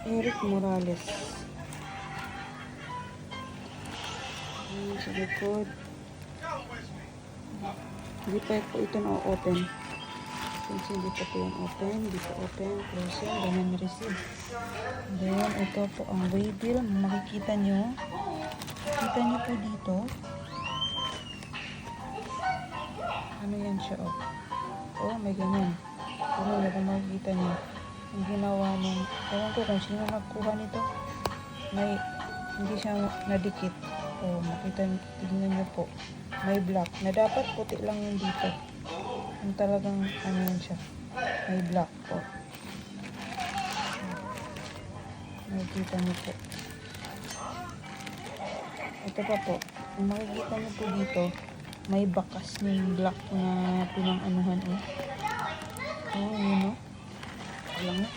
Eric Morales. Ayan, sa likod. Hindi pa po ito na-open. Since hindi pa po yung open. Hindi pa open. Closing. Ganyan receive. Then, ito po ang waybill. Makikita nyo. Kita nyo po dito. Ano yan siya, oh. Oh, may ganyan. Ano na kung makikita nyo. Ang ginawa ng, ewan ko kung sino nagkuha nito. May, hindi siya nadikit. Oh, makita nyo, tignan nyo po. May black. Na dapat puti lang yung dito. Yung talagang, ano yan siya. May black po. Makikita nyo po. Ito pa po. Kung makikita nyo po dito, may bakas ng black na pinang-anuhan eh. Oh, yun o. Alam mo.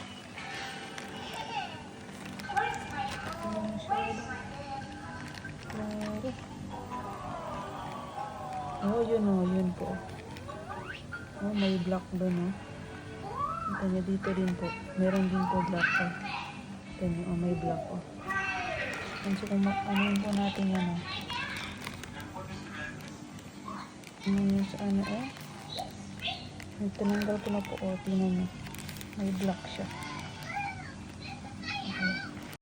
Alam mo siya. Claro. Oh, yun o. Yun po. Oh, may black doon o. Kita nyo dito din po. Meron din po black o. Kita nyo, oh, may black o. So, kung ano po natin yan o. Ano yun sa ano o. Tinanggal ko na po o. Tingnan nyo. May black siya.